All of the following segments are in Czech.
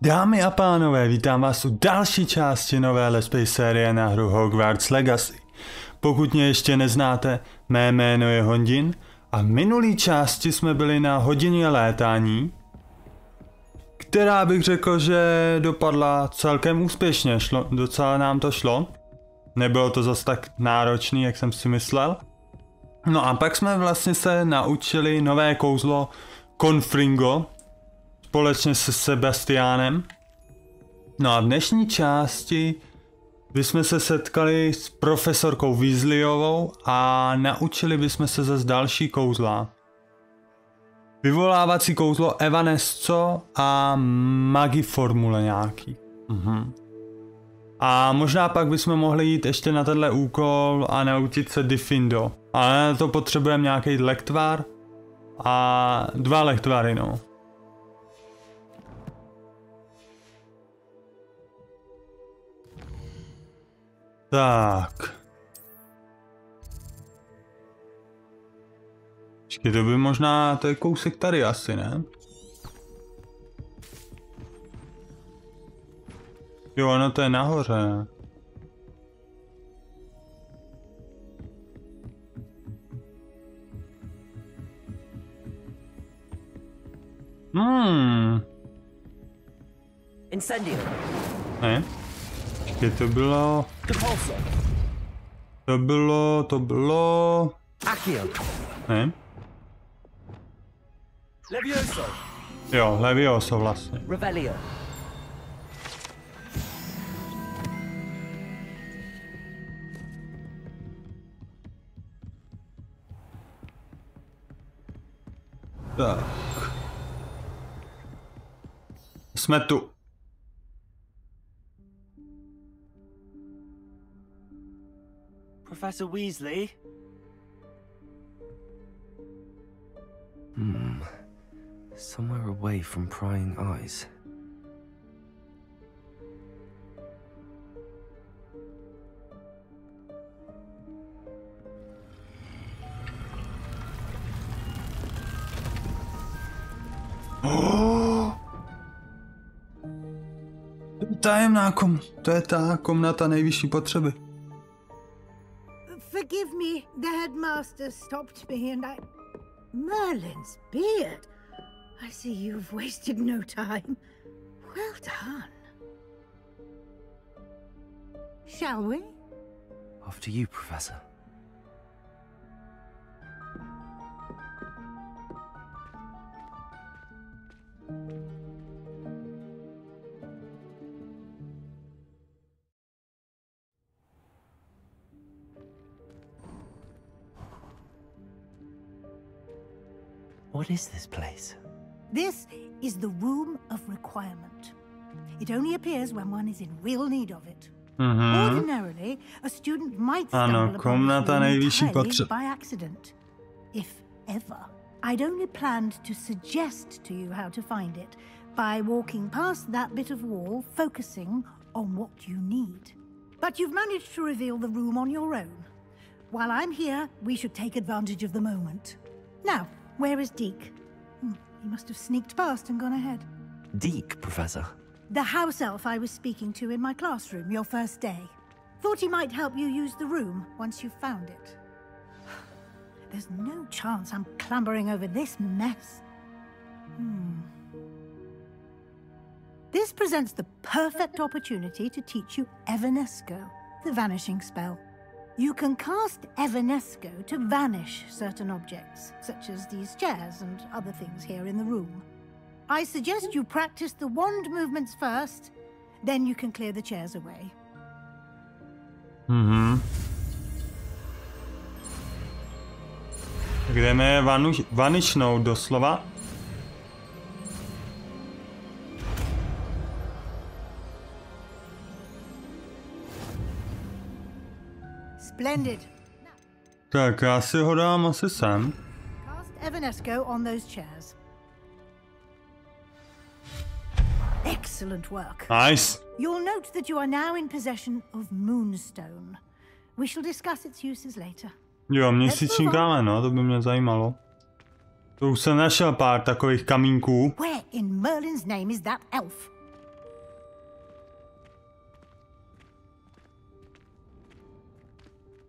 Dámy a pánové, vítám vás u další části nové Let's Play série na hru Hogwarts Legacy. Pokud mě ještě neznáte, mé jméno je Hondin a v minulý části jsme byli na hodině létání, která bych řekl, že dopadla celkem úspěšně, docela nám to šlo. Nebylo to zas tak náročný, jak jsem si myslel. No a pak jsme vlastně se naučili nové kouzlo Confringo, společně se Sebastiánem. No a v dnešní části bychom se setkali s profesorkou Weasleyovou a naučili bychom se zase další kouzla. Vyvolávací kouzlo Evanesco a Magiformule nějaký. A možná pak bychom mohli jít ještě na tenhle úkol a naučit se Diffindo. Ale na to potřebujeme nějaký lektvar a 2 lektvary, no. Tak. Počkej, to by možná, to je kousek tady asi, ne? Jo, ono to je nahoře. Incendio. Ne? Počkej, to bylo... To bylo... Accio. Ne? Levioso. Jo, Levioso vlastně. Revelio. Tak. Jsme tu. Professor Weasley? Somewhere away from prying eyes. To je ta komnata nejvyšší potřeby. Forgive me, the headmaster stopped me and Merlin's beard. I see you've wasted no time. Well done. Shall we? After you, Professor. What is this place? This is the Room of Requirement. It only appears when one is in real need of it. Ordinarily, a student might stumble upon this room entirely by accident, if ever. I'd only planned to suggest to you how to find it by walking past that bit of wall, focusing on what you need. But you've managed to reveal the room on your own. While I'm here, we should take advantage of the moment. Now, where is Deke? He must have sneaked past and gone ahead. Deke, Professor? The house elf I was speaking to in my classroom your first day. Thought he might help you use the room once you've found it. There's no chance I'm clambering over this mess. This presents the perfect opportunity to teach you Evanesco, the vanishing spell. You can cast Evanesco to vanish certain objects, such as these chairs and other things here in the room. I suggest you practice the wand movements first, then you can clear the chairs away. Jdeme je vanišnout doslova. Splendid. Tak, já si ho dám asi sem. Cast Evanesco on those chairs. Excellent work. Nice. You'll note that you are now in possession of Moonstone. We shall discuss its uses later. Jo, měsíční kámen, no, to by mě zajímalo. To už jsem našel pár takových kamínků. Where in Merlin's name is that elf?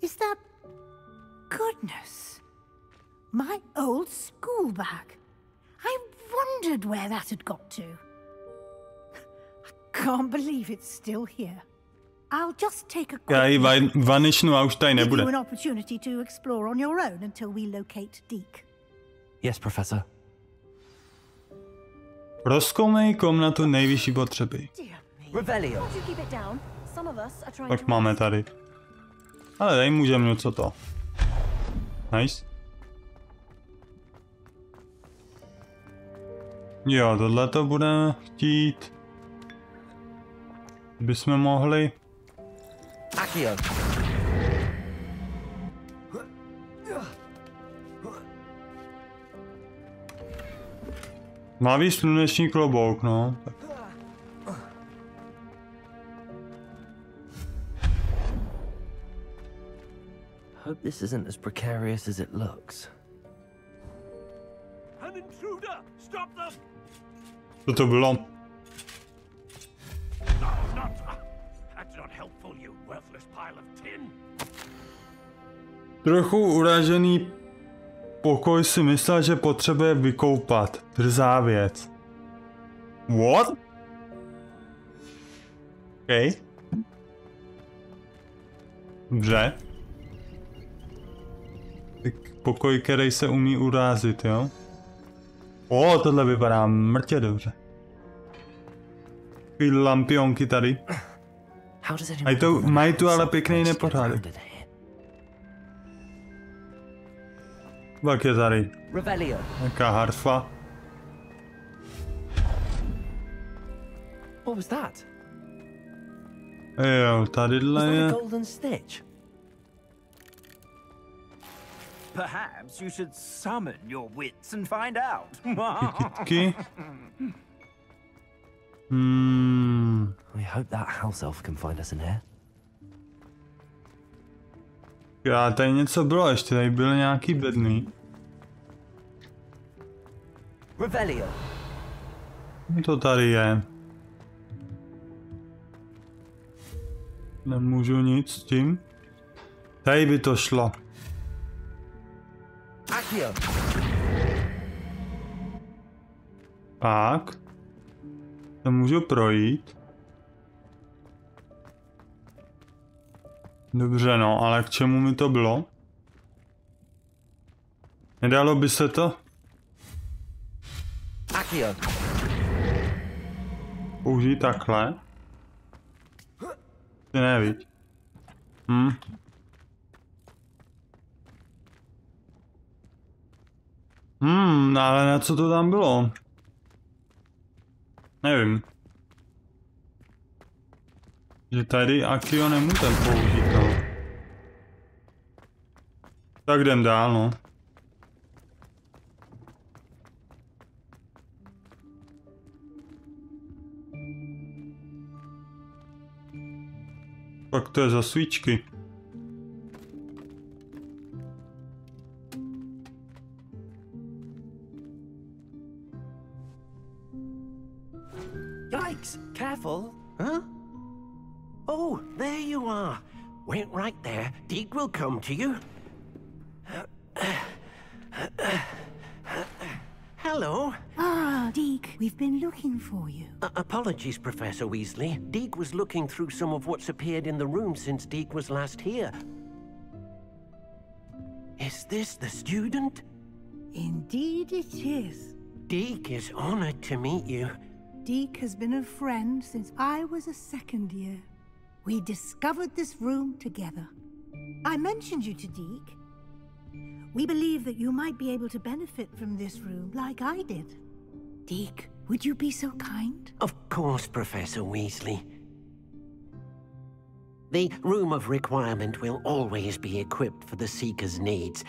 Is that... Goodness. My old school bag. I wondered where that had got to. I can't believe it's still here. I'll just take a quick Já ji vanishnu a už tady give nebude. you an opportunity to explore on your own until we locate Deke. Yes, Professor. Rozkoumej komnatu nejvyšší potřeby. Revelio. Tak máme tady. Ale tady můžeme něco to. Nice. Jo, tohle to budeme chtít. Bychom mohli. Accio. Mavý sluneční klobouk, no. Tak. Hope this isn't as precarious as it looks. An intruder! Stop them! Co to bylo? No, not. That's not helpful, you worthless pile of tin. Trochu uražený pokoj si myslel, že potřebuje vykoupat. Drzá věc. What? OK. Dobře. Pokoj, který se umí urázit, jo? O, tohle vypadá mrtě dobře. Ty lampionky tady. Mají tu ale pěkný nepořádek. Pak je tady. Jaká harfa. What was that? Jo, tadyhle je. Golden stitch. Perhaps you should summon your wits and find out. Kytky. We hope that house elf can find us in here. Já, tady něco bylo ještě, tady byl nějaký bedný. Revelio. To tady je. Nemůžu nic s tím. Tady by to šlo. Accio. Tak. To můžu projít. Dobře, no, ale k čemu mi to bylo? Nedalo by se to? Accio. Použít takhle? Ty nevíš. Ale na co to tam bylo? Nevím. Že tady Accio nemůžem použít, no. Tak jdem dál, no. Pak to je za svíčky. Yikes! Careful! Huh? Oh, there you are. Wait right there. Deke will come to you. Hello. Ah, Deke, we've been looking for you. Apologies, Professor Weasley. Deke was looking through some of what's appeared in the room since Deke was last here. Is this the student? Indeed it is. Deke is honored to meet you. Deke has been a friend since I was a second year. We discovered this room together. I mentioned you to Deke. We believe that you might be able to benefit from this room like I did. Deke, would you be so kind? Of course, Professor Weasley. The Room of Requirement will always be equipped for the Seeker's needs.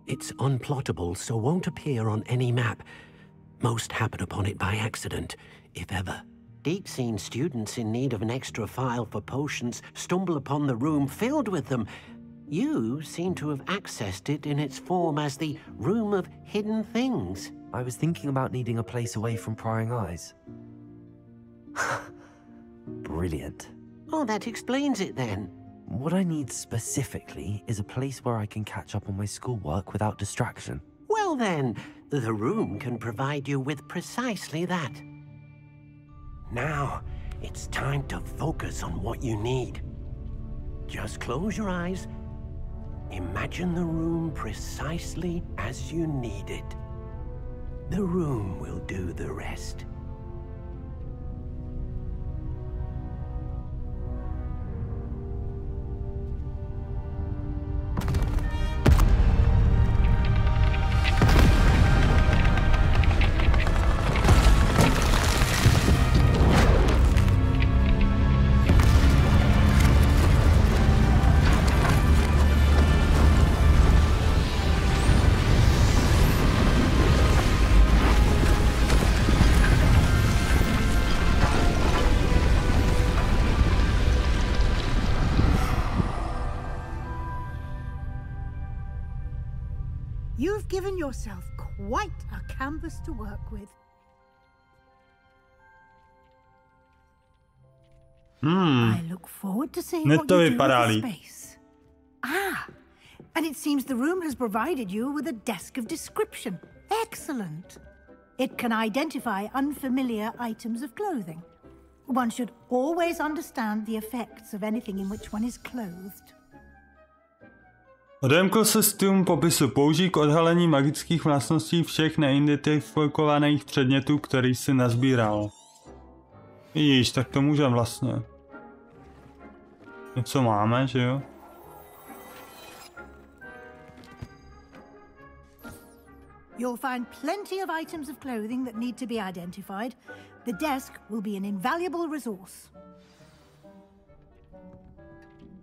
It's unplottable, so won't appear on any map. Most happen upon it by accident, if ever. Deke's seen students in need of an extra file for potions stumble upon the room filled with them. You seem to have accessed it in its form as the Room of Hidden Things. I was thinking about needing a place away from prying eyes. Brilliant. Oh, that explains it then. What I need specifically is a place where I can catch up on my schoolwork without distraction. Well then, the room can provide you with precisely that. Now, it's time to focus on what you need. Just close your eyes. Imagine the room precisely as you need it. The room will do the rest. You've given yourself quite a canvas to work with. I look forward to seeing what you do with the space. Ah, and it seems the room has provided you with a desk of description. Excellent. It can identify unfamiliar items of clothing. One should always understand the effects of anything in which one is clothed. Odemkl se stům popisu použij k odhalení magických vlastností všech neidentifikovaných předmětů, který si nazbíral. Vidíš, tak to můžem vlastně. Něco máme, že jo? You'll find plenty of items of clothing that need to be identified. The desk will be an invaluable resource.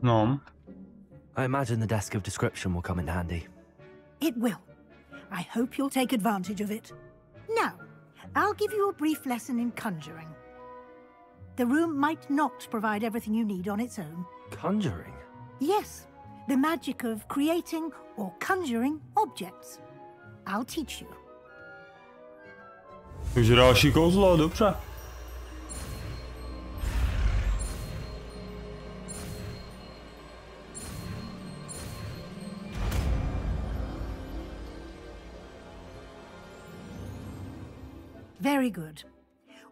No. I imagine the desk of description will come in handy. It will. I hope you'll take advantage of it. Now, I'll give you a brief lesson in conjuring. The room might not provide everything you need on its own. Conjuring? Yes, the magic of creating or conjuring objects. I'll teach you. Už další kouzlo, dobře. Very good.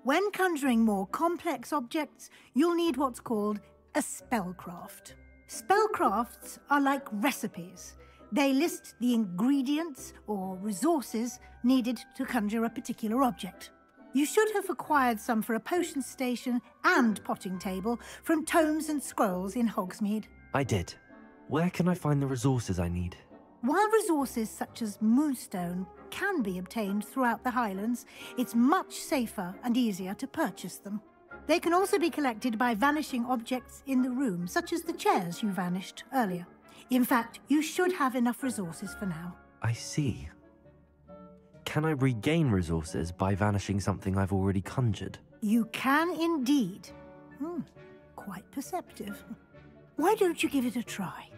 When conjuring more complex objects, you'll need what's called a spellcraft. Spellcrafts are like recipes. They list the ingredients or resources needed to conjure a particular object. You should have acquired some for a potion station and potting table from tomes and scrolls in Hogsmeade. I did. Where can I find the resources I need? While resources such as moonstone can be obtained throughout the Highlands, it's much safer and easier to purchase them. They can also be collected by vanishing objects in the room, such as the chairs you vanished earlier. In fact, you should have enough resources for now. I see. Can I regain resources by vanishing something I've already conjured? You can indeed. Quite perceptive. Why don't you give it a try?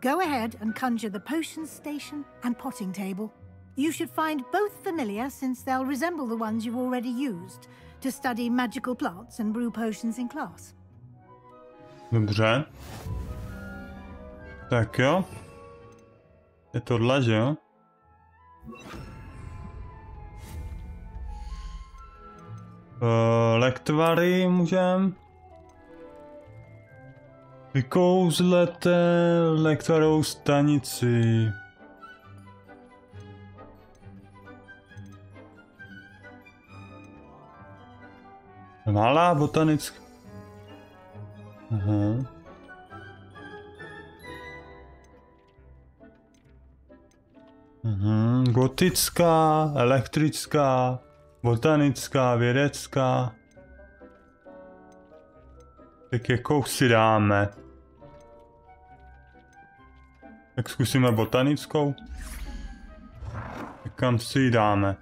Go ahead and conjure the potion station and potting table. You should find both familiar, since they'll resemble the ones you've already used to study magical plants and brew potions in class. Dobře. Tak jo. Je tohle, že jo? Lektvary můžem. Vykouzlete lektvarovou stanici. Malá botanická. Aha. Gotická, elektrická, botanická, vědecká. Tak jakou si dáme? Tak zkusíme botanickou. Tak kam si ji dáme?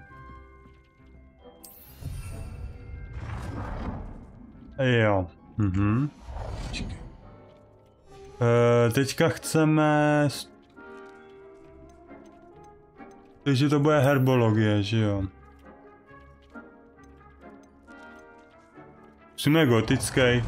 Jo. Teďka chceme... Takže to bude herbologie, že jo? Musíme gotický.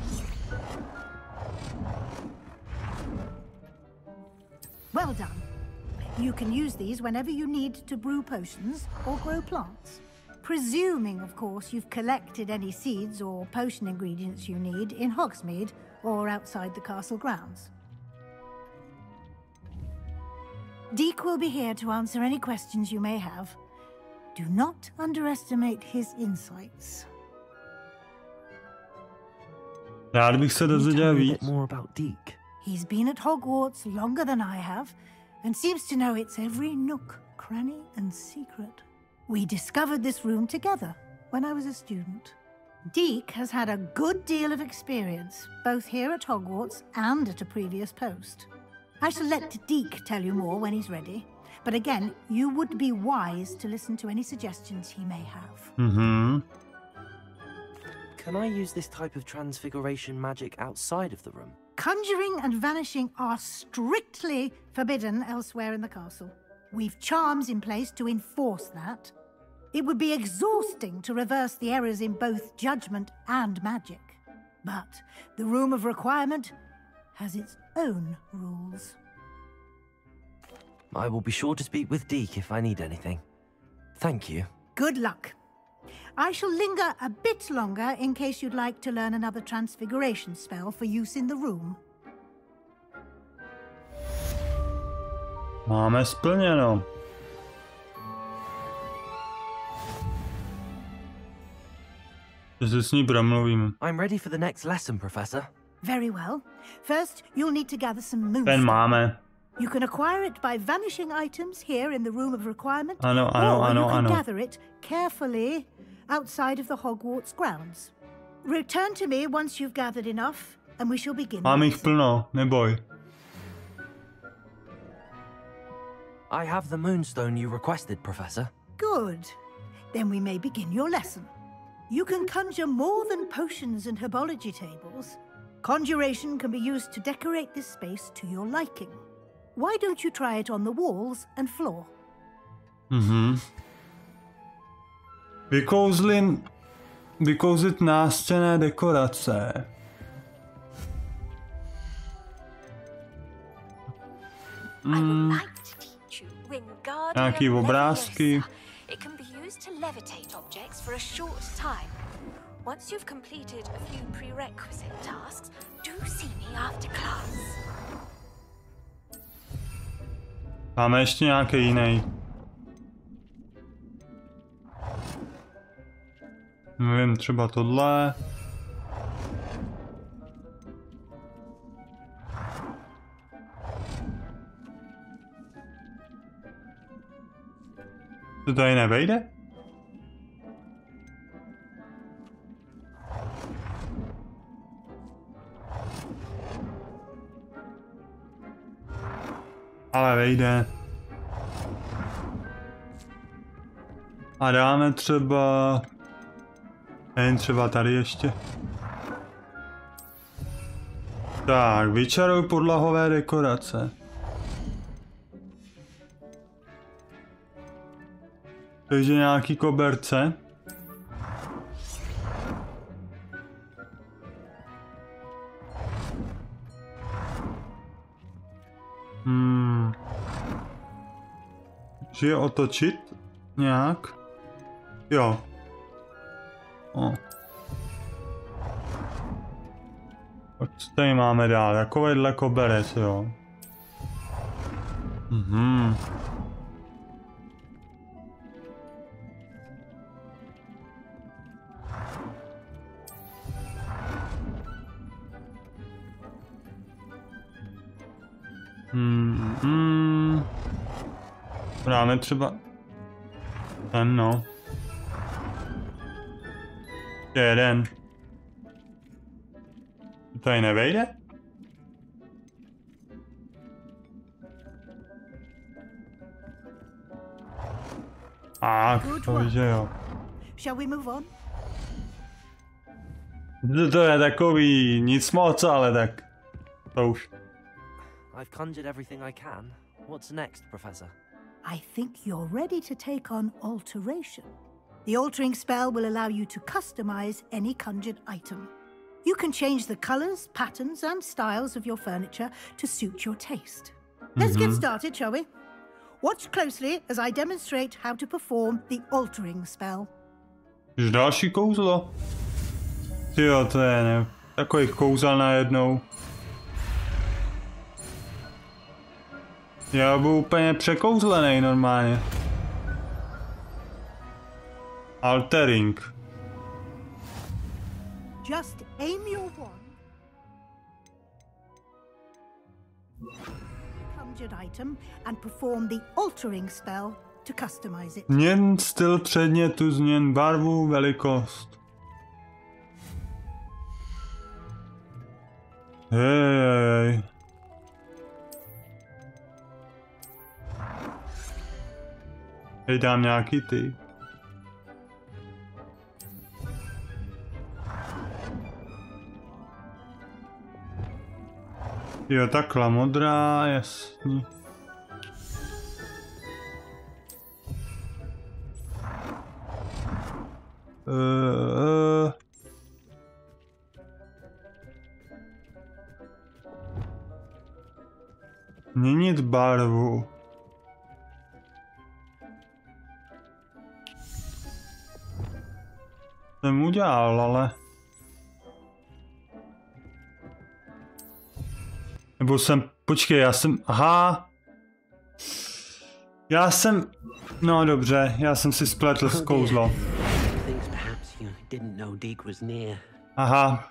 You can use these whenever you need to brew potions or grow plants. Presuming, of course, you've collected any seeds or potion ingredients you need in Hogsmeade or outside the castle grounds. Deek will be here to answer any questions you may have. Do not underestimate his insights. Rád bych se dozvěděl víc. More about Deek. He's been at Hogwarts longer than I have, and seems to know its every nook, cranny, and secret. We discovered this room together when I was a student. Deek has had a good deal of experience, both here at Hogwarts and at a previous post. I shall let Deek tell you more when he's ready, but again, you would be wise to listen to any suggestions he may have. Mhm. Can I use this type of transfiguration magic outside of the room? Conjuring and vanishing are strictly forbidden elsewhere in the castle. We've charms in place to enforce that. It would be exhausting to reverse the errors in both judgment and magic. But the Room of Requirement has its own rules. I will be sure to speak with Deek if I need anything. Thank you. Good luck. I shall linger a bit longer in case you'd like to learn another transfiguration spell for use in the room. Máme splněno. Že se s ní promluvím. I'm ready for the next lesson, Professor. Very well. First, you'll need to gather some moonstone. Ten máme. You can acquire it by vanishing items here in the Room of Requirement, Ano, or you can gather it carefully outside of the Hogwarts grounds. Return to me once you've gathered enough, and we shall begin. Mám jich plno, neboj. I have the moonstone you requested, Professor. Good. Then we may begin your lesson. You can conjure more than potions and herbology tables. Conjuration can be used to decorate this space to your liking. Why don't you try it on the walls and floor? Mhm. Vykouzlit nástěnné dekorace. Nějaký obrázky. It can be used to levitate objects for a short time. Once you've completed a few prerequisite tasks, do see me after class. Máme ještě nějaký jiný. Nevím, třeba tohle. To tady nevejde? Ale vejde. A dáme třeba... Nevím, třeba tady ještě. Tak, vyčaruj podlahové dekorace. Takže nějaký koberce. Že je otočit? Nějak? Jo. O. Co tady máme dál? Takovýhle koberec, jo. Mhm. Dáme třeba ten, no. Jeden. Tady nevejde? Takže jo. Shall we move on? To je takový nic moc, ale tak to už. I've conjured everything I can. What's next, Professor? I think you're ready to take on alteration. The altering spell will allow you to customize any conjured item. You can change the colors, patterns, and styles of your furniture to suit your taste. Let's get started, shall we? Watch closely as I demonstrate how to perform the altering spell. Už další kouzlo. Tyjo, to je ne. Takových kouzel najednou. Já budu úplně překouzlený normálně. Altering. Just aim your wand. Conjured item and perform the altering spell to customize it. Změn styl předmětu, změn barvu, velikost. Hej. Hej, dám nějaký ty. Jo, takhle modrá, jasný. Měnit barvu. Jsem udělal, ale... Nebo jsem... Počkej, já jsem... Aha! Já jsem... No dobře, já jsem si spletl z kouzlo. Aha.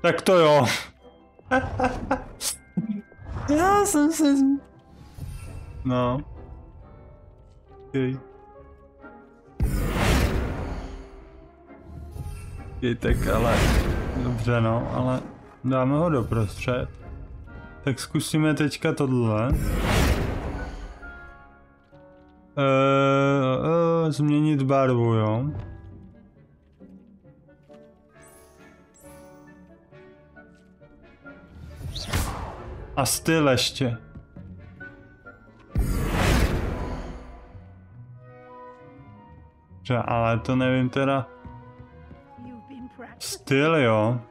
Tak to jo. Já jsem se... No. Okay. Tak ale... Dobře no, ale dáme ho doprostřed. Tak zkusíme teďka tohle. Změnit barvu, jo. A styl ještě. Dobře, ale to nevím teda. Styl, jo.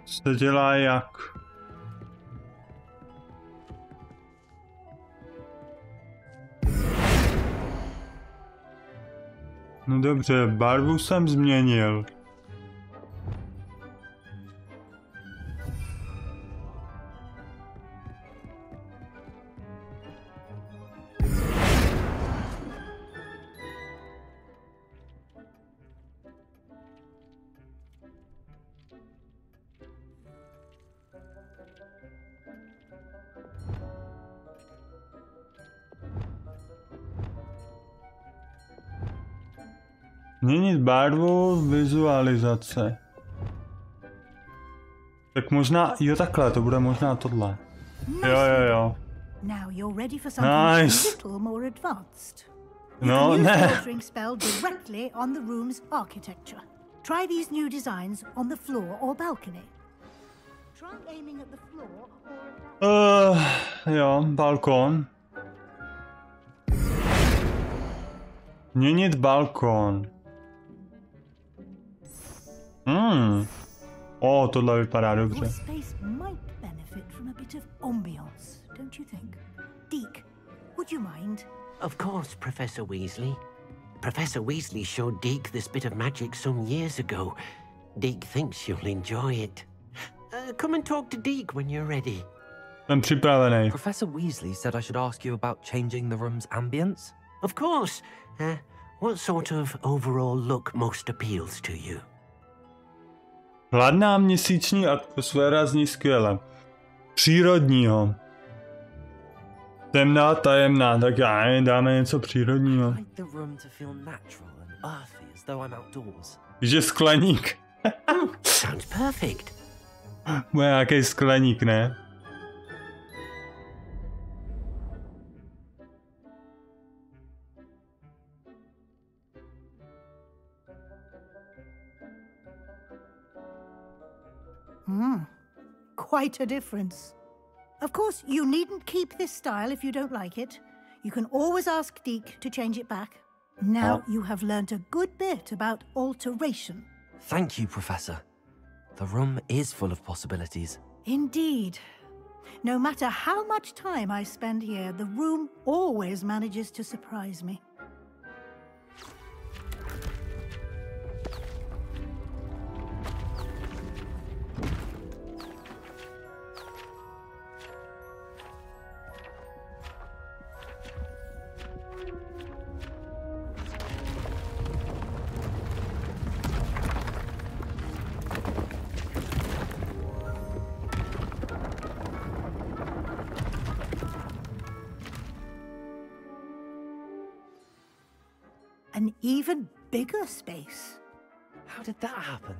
Se dělá jak? No dobře, barvu jsem změnil. Měnit barvu, vizualizace. Tak možná, jo takhle, to bude možná tohle. Jo. Nice. No, ne. Try these new designs on the floor or balcony. Try aiming at the floor or jo, balkon. Měnit balkon. Tohle vypadá dobře. Of course, Professor Weasley. Professor Weasley showed Deke this bit of magic some years ago. Deke thinks you'll enjoy it. Come and talk to Deke when you're ready. Jsem připravený. Professor Weasley said I should ask you about changing the room's ambience. Of course. What sort of overall look most appeals to you? Hladná měsíční atmosféra zní skvěle. Přírodního. Temná, tajemná, tak já dáme něco přírodního. Že skleník. Sounds perfect. Bude nějaký skleník, ne? Quite a difference. Of course, you needn't keep this style if you don't like it. You can always ask Deke to change it back. Now you have learned a good bit about alteration. Thank you, Professor. The room is full of possibilities. Indeed. No matter how much time I spend here, the room always manages to surprise me. An even bigger space. How did that happen?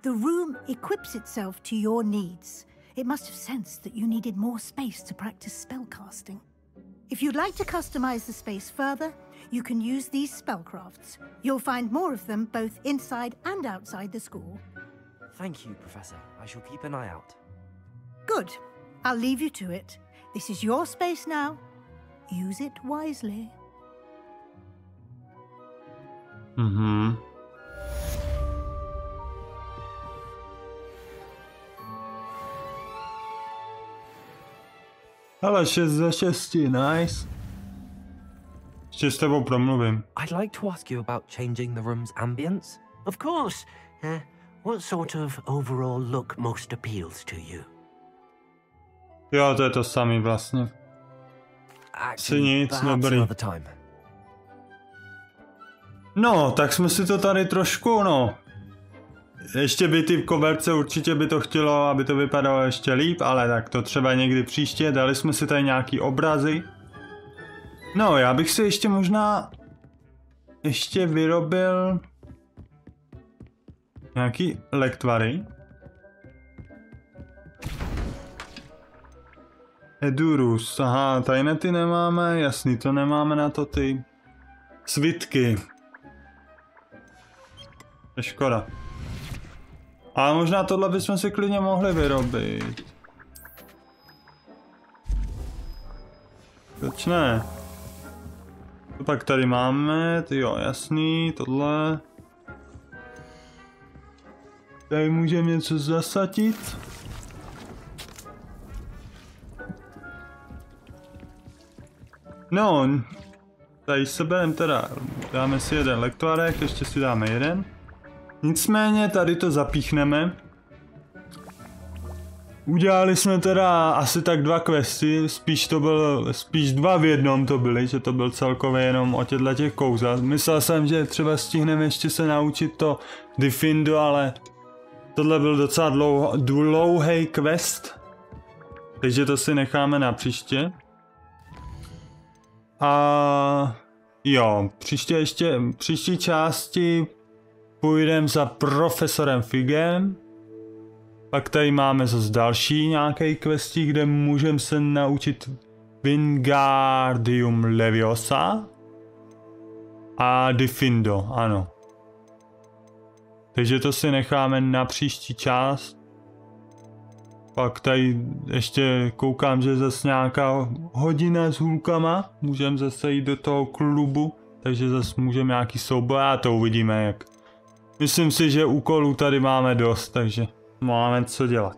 The room equips itself to your needs. It must have sensed that you needed more space to practice spellcasting. If you'd like to customize the space further, you can use these spellcrafts. You'll find more of them both inside and outside the school. Thank you, Professor. I shall keep an eye out. Good. I'll leave you to it. This is your space now. Use it wisely. Mhm. Ale 6 ze 6, nice. Ještě s tebou promluvím. I'd like to ask you about changing the room's ambience. Of course. What sort of overall look most appeals to you? Jo, to je to samý vlastně. Actually, nic, perhaps dobrý. another time. No, tak jsme si to tady trošku, no. Ještě by ty koberce určitě by to chtělo, aby to vypadalo ještě líp, ale tak to třeba někdy příště. Dali jsme si tady nějaký obrazy. No, já bych si ještě možná ještě vyrobil nějaký lektvary. Edurus, aha, tady ty nemáme, jasný, to nemáme na to ty svitky. Je škoda. Ale možná tohle bychom si klidně mohli vyrobit. Proč ne? To pak tady máme, ty jo, jasný, tohle. Tady můžeme něco zasatit. No, tady se bereme teda, dáme si jeden lektvarek, ještě si dáme jeden. Nicméně tady to zapíchneme. Udělali jsme teda asi tak 2 questy, spíš 2 v jednom to byly, že to byl celkově jenom o těch kouzlách. Myslel jsem, že třeba stihneme ještě se naučit to Diffindo, ale tohle byl docela dlouhý quest. Takže to si necháme na příště. A jo, příští části půjdeme za profesorem Figem. Pak tady máme zase další nějaký questi, kde můžeme se naučit Wingardium Leviosa a Diffindo, ano. Takže to si necháme na příští část. Pak tady ještě koukám, že zase nějaká hodina s hůlkama. Můžeme zase jít do toho klubu, takže zase můžeme nějaký souboj a to uvidíme jak. Myslím si, že úkolů tady máme dost, takže máme co dělat.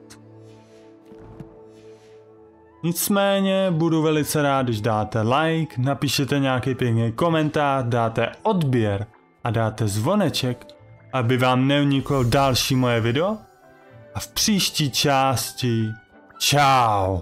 Nicméně budu velice rád, když dáte like, napíšete nějaký pěkný komentář, dáte odběr a dáte zvoneček, aby vám neuniklo další moje video. A v příští části čau.